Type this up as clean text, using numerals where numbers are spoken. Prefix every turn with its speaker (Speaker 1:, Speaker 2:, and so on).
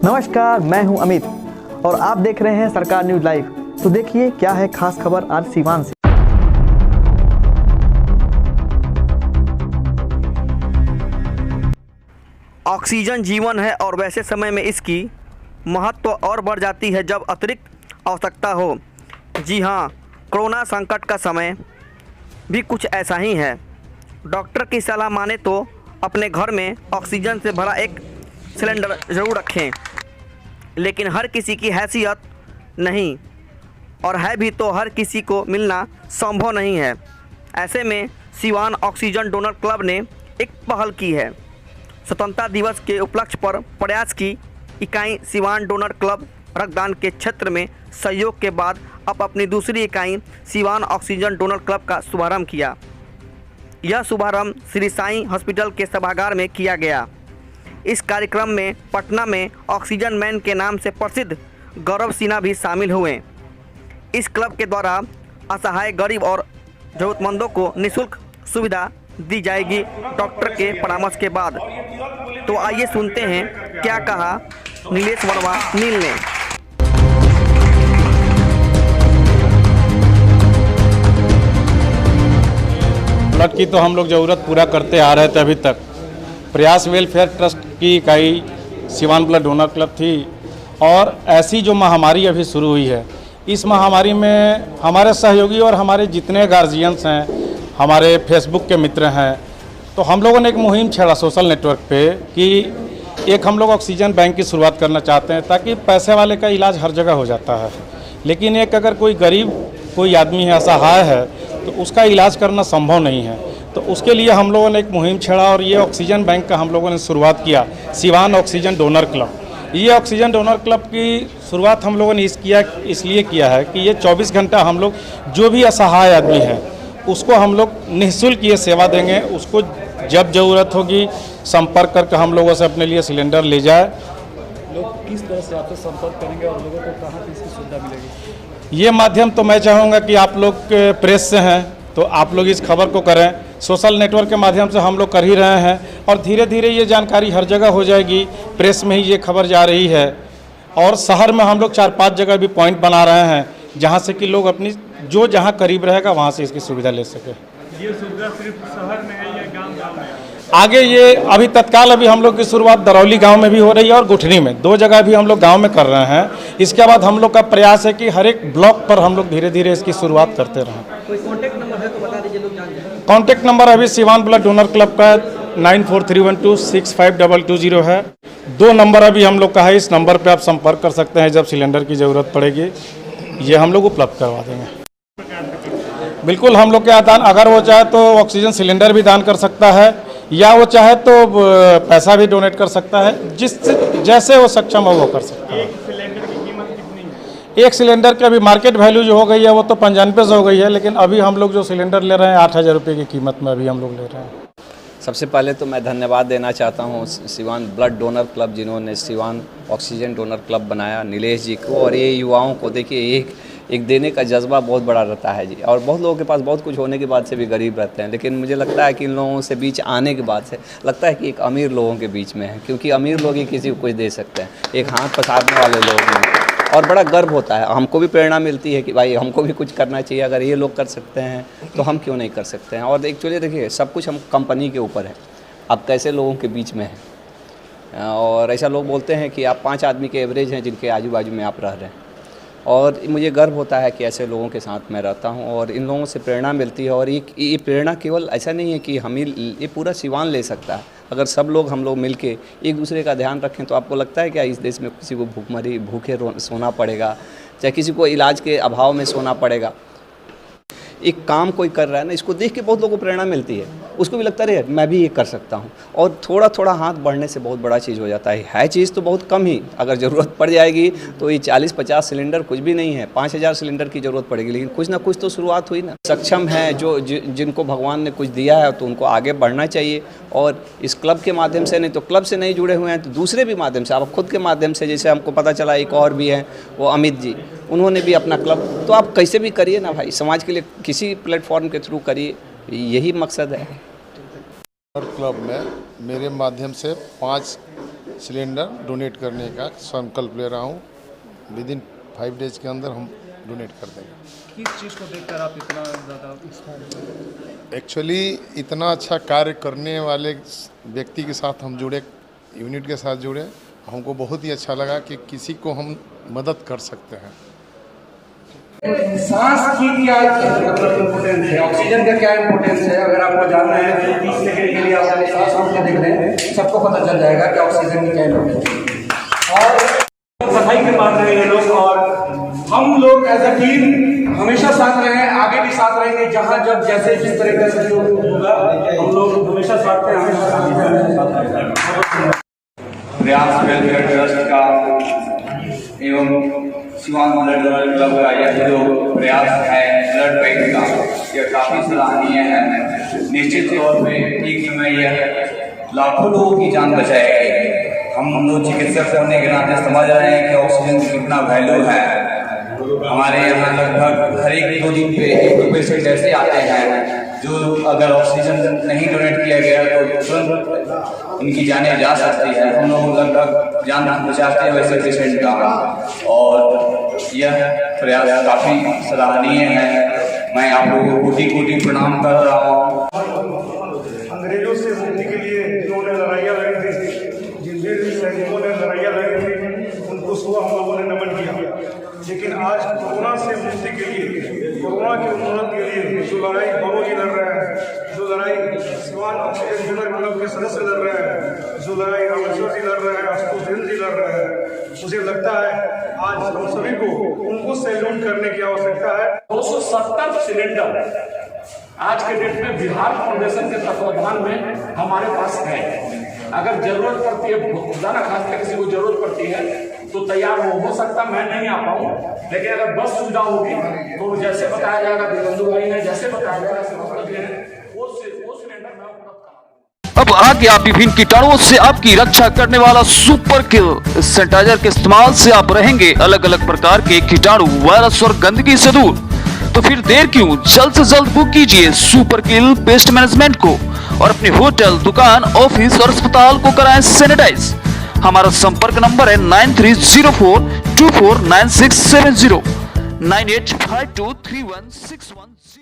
Speaker 1: नमस्कार, मैं हूं अमित और आप देख रहे हैं सरकार न्यूज़ लाइव। तो देखिए क्या है खास खबर आज सीवान से। ऑक्सीजन जीवन है और वैसे समय में इसकी महत्व और बढ़ जाती है जब अतिरिक्त आवश्यकता हो। जी हाँ, कोरोना संकट का समय भी कुछ ऐसा ही है। डॉक्टर की सलाह माने तो अपने घर में ऑक्सीजन से भरा एक सिलेंडर ज़रूर रखें, लेकिन हर किसी की हैसियत नहीं और है भी तो हर किसी को मिलना संभव नहीं है। ऐसे में सीवान ऑक्सीजन डोनर क्लब ने एक पहल की है। स्वतंत्रता दिवस के उपलक्ष्य पर प्रयास की इकाई सीवान डोनर क्लब रक्तदान के क्षेत्र में सहयोग के बाद अब अपनी दूसरी इकाई सीवान ऑक्सीजन डोनर क्लब का शुभारंभ किया। यह शुभारंभ श्री साईं हॉस्पिटल के सभागार में किया गया। इस कार्यक्रम में पटना में ऑक्सीजन मैन के नाम से प्रसिद्ध गौरव सिन्हा भी शामिल हुए। इस क्लब के द्वारा असहाय गरीब और ज़रूरतमंदों को निःशुल्क सुविधा दी जाएगी डॉक्टर के परामर्श के बाद। तो आइए सुनते हैं क्या कहा नीलेश वर्मा नील ने।
Speaker 2: ब्लड की तो हम लोग ज़रूरत पूरा करते आ रहे थे अभी तक। प्रयास वेलफेयर ट्रस्ट की इकाई सीवान ब्लड डोनर क्लब थी और ऐसी जो महामारी अभी शुरू हुई है, इस महामारी में हमारे सहयोगी और हमारे जितने गार्जियंस हैं, हमारे फेसबुक के मित्र हैं, तो हम लोगों ने एक मुहिम छेड़ा सोशल नेटवर्क पे कि एक हम लोग ऑक्सीजन बैंक की शुरुआत करना चाहते हैं ताकि पैसे वाले का इलाज हर जगह हो जाता है, लेकिन एक अगर कोई गरीब कोई आदमी है, असहाय है, तो उसका इलाज करना संभव नहीं है। तो उसके लिए हम लोगों ने एक मुहिम छेड़ा और ये ऑक्सीजन बैंक का हम लोगों ने शुरुआत किया, सीवान ऑक्सीजन डोनर क्लब। ये ऑक्सीजन डोनर क्लब की शुरुआत हम लोगों ने इसलिए किया है कि ये 24 घंटा हम लोग जो भी असहाय आदमी है उसको हम लोग निःशुल्क ये सेवा देंगे। उसको जब ज़रूरत होगी संपर्क करके हम लोगों से अपने लिए सिलेंडर ले जाए।
Speaker 3: लोग किस तरह से आपसे संपर्क करेंगे और लोगों को कहाँ पे इसकी सुविधा मिलेगी?
Speaker 2: ये माध्यम तो मैं चाहूँगा कि आप लोग प्रेस से हैं तो आप लोग इस खबर को करें। सोशल नेटवर्क के माध्यम से हम लोग कर ही रहे हैं और धीरे धीरे ये जानकारी हर जगह हो जाएगी। प्रेस में ही ये खबर जा रही है और शहर में हम लोग 4-5 जगह भी पॉइंट बना रहे हैं जहाँ से कि लोग अपनी जो जहाँ करीब रहेगा वहाँ से इसकी सुविधा ले सके।
Speaker 3: ये सुविधा सिर्फ शहर में है या गाँव में?
Speaker 2: आगे ये अभी तत्काल अभी हम लोग की शुरुआत दरौली गांव में भी हो रही है और गुठनी में, 2 जगह भी हम लोग गांव में कर रहे हैं। इसके बाद हम लोग का प्रयास है कि हर एक ब्लॉक पर हम लोग धीरे धीरे इसकी शुरुआत करते रहें।
Speaker 1: कोई कॉन्टैक्ट नंबर है तो बता दीजिए, लोग जान जाएं।
Speaker 2: कॉन्टैक्ट नंबर अभी सीवान ब्लड डोनर क्लब का 9431265220 है। 2 नंबर अभी हम लोग का है, इस नंबर पर आप संपर्क कर सकते हैं। जब सिलेंडर की ज़रूरत पड़ेगी ये हम लोग उपलब्ध करवा देंगे। बिल्कुल, हम लोग के यहाँ दान, अगर वो चाहे तो ऑक्सीजन सिलेंडर भी दान कर सकता है या वो चाहे तो पैसा भी डोनेट कर सकता है। जैसे वो सक्षम हो वो कर सकता है।
Speaker 3: एक सिलेंडर की कीमत कितनी है?
Speaker 2: एक सिलेंडर की अभी मार्केट वैल्यू जो हो गई है वो तो 95 से हो गई है, लेकिन अभी हम लोग जो सिलेंडर ले रहे हैं 8,000 रुपये की कीमत में अभी हम लोग ले रहे हैं।
Speaker 4: सबसे पहले तो मैं धन्यवाद देना चाहता हूँ सीवान ब्लड डोनर क्लब, जिन्होंने सीवान ऑक्सीजन डोनर क्लब बनाया, नीलेश जी को। और ये युवाओं को देखिए एक देने का जज्बा बहुत बड़ा रहता है जी। और बहुत लोगों के पास बहुत कुछ होने के बाद से भी गरीब रहते हैं, लेकिन मुझे लगता है कि इन लोगों से बीच आने के बाद से लगता है कि एक अमीर लोगों के बीच में है, क्योंकि अमीर लोग ही किसी को कुछ दे सकते हैं, एक हाथ पसारने वाले लोग हैं। और बड़ा गर्व होता है, हमको भी प्रेरणा मिलती है कि भाई हमको भी कुछ करना चाहिए। अगर ये लोग कर सकते हैं तो हम क्यों नहीं कर सकते हैं। और एक्चुअली देखिए, सब कुछ हम कंपनी के ऊपर है, आप कैसे लोगों के बीच में हैं। और ऐसा लोग बोलते हैं कि आप 5 आदमी के एवरेज हैं जिनके आजू बाजू में आप रह रहे हैं। और मुझे गर्व होता है कि ऐसे लोगों के साथ मैं रहता हूं और इन लोगों से प्रेरणा मिलती है। और ये प्रेरणा केवल ऐसा नहीं है कि हम ही, ये पूरा सीवान ले सकता है। अगर सब लोग हम लोग मिलके एक दूसरे का ध्यान रखें तो आपको लगता है क्या इस देश में किसी को भूखे सोना पड़ेगा, चाहे किसी को इलाज के अभाव में सोना पड़ेगा। एक काम कोई कर रहा है ना, इसको देख के बहुत लोगों को प्रेरणा मिलती है, उसको भी लगता है मैं भी ये कर सकता हूँ। और थोड़ा थोड़ा हाथ बढ़ने से बहुत बड़ा चीज़ हो जाता है चीज़ तो बहुत कम ही, अगर ज़रूरत पड़ जाएगी तो ये 40-50 सिलेंडर कुछ भी नहीं है, 5,000 सिलेंडर की ज़रूरत पड़ेगी, लेकिन कुछ ना कुछ तो शुरुआत हुई ना। सक्षम है जिनको भगवान ने कुछ दिया है तो उनको आगे बढ़ना चाहिए। और इस क्लब के माध्यम से, नहीं तो क्लब से नहीं जुड़े हुए हैं तो दूसरे भी माध्यम से, आप खुद के माध्यम से, जैसे हमको पता चला एक और भी हैं वो अमित जी, उन्होंने भी अपना क्लब, तो आप कैसे भी करिए ना भाई, समाज के लिए किसी प्लेटफॉर्म के थ्रू करिए, यही मकसद है।
Speaker 5: क्लब में मेरे माध्यम से 5 सिलेंडर डोनेट करने का संकल्प ले रहा हूँ। विदिन 5 डेज के अंदर हम डोनेट कर देंगे।
Speaker 3: किस चीज़ को देखकर आप इतना ज़्यादा
Speaker 5: एक्चुअली इतना अच्छा कार्य करने वाले व्यक्ति के साथ हम जुड़े, यूनिट के साथ जुड़े, हमको बहुत ही अच्छा लगा कि किसी को हम मदद कर सकते हैं।
Speaker 6: सांस की क्या मतलब इम्पोर्टेंस है, ऑक्सीजन का क्या इम्पोर्टेंस है, अगर आपको जानना है तो 30 सेकंड के लिए आप अपने सांस रोक के देख रहे हैं, सबको पता चल जाएगा कि ऑक्सीजन की क्या इम्पोर्टेंस है। और सफाई के बात रहे ये लोग, और हम लोग एज अ टीम हमेशा साथ रहे हैं, आगे भी साथ रहेंगे। जहाँ जब जैसे जिस तरीके से जो होगा हम लोग हमेशा साथ हैं, हमेशा साथ।
Speaker 7: प्रयास वेलफेयर ट्रस्ट का एवं सिवान ब्लड डोनर क्लब का यह जो प्रयास है ब्लड बैंक का, यह काफ़ी सराहनीय है। निश्चित तौर पे एक समय यह लाखों लोगों की जान बचाएगी। हम लोग चिकित्सक होने के नाते समझ रहे हैं कि ऑक्सीजन की कितना वैल्यू है। हमारे यहाँ लगभग हर एक 2 दिन पे 1 पेशेंट ऐसे आते हैं जो अगर ऑक्सीजन नहीं डोनेट किया गया तो तुरंत इनकी जानें जा सकती है। हम लोग लगभग जान बचाते हैं वैसे पेशेंट का, और यह प्रयास काफ़ी सराहनीय है। मैं आप लोगों को कोटि प्रणाम कर रहा हूँ।
Speaker 8: अंग्रेजों से मुक्ति के लिए जिन्होंने लड़ाइयाँ लड़ी थी, जिन वीर सैनिकों ने लड़ाइयाँ लड़ी थी, उनको सुबह हम लोगों ने नमन किया। लेकिन आज कोरोना से मुक्ति के लिए, कोरोना के उन्मूलन के लिए जो लड़ाई बाबू जी लड़ रहे हैं, जो लड़ाई सिवान ऑक्सीजन डोनर क्लब के सदस्य लड़ रहे हैं, जो लड़ाई रामेश्वर जी लड़ रहे हैं, आशुतोष जैन जी लड़ रहे हैं, मुझे लगता है आज हम सभी को उनको सैल्यूट करने की आवश्यकता है।
Speaker 6: 270 सिलेंडर आज के डेट में बिहार फाउंडेशन के तत्वाधान में हमारे पास है। अगर जरूरत पड़ती है, खुदा ना खास किसी को जरूरत पड़ती है तो तैयार हो सकता मैं नहीं आ पाऊँ, लेकिन अगर बस सुविधा होगी तो जैसे बताया जाएगा, दिगंदू भाई ने जैसे बताया जाएगा वो सिलेंडर मैं उपलब्ध कराऊंगा।
Speaker 9: अब आ गया विभिन्न कीटाणुओं से आपकी रक्षा करने वाला सुपर किल। इस सैनिटाइजर के इस्तेमाल से आप रहेंगे अलग अलग प्रकार के कीटाणु, वायरस और गंदगी से दूर। तो फिर देर क्यों, जल्द से जल्द बुक कीजिए सुपर किल पेस्ट मैनेजमेंट को और अपने होटल, दुकान, ऑफिस और अस्पताल को कराएं सैनिटाइज। हमारा संपर्क नंबर है 9304249670 98523161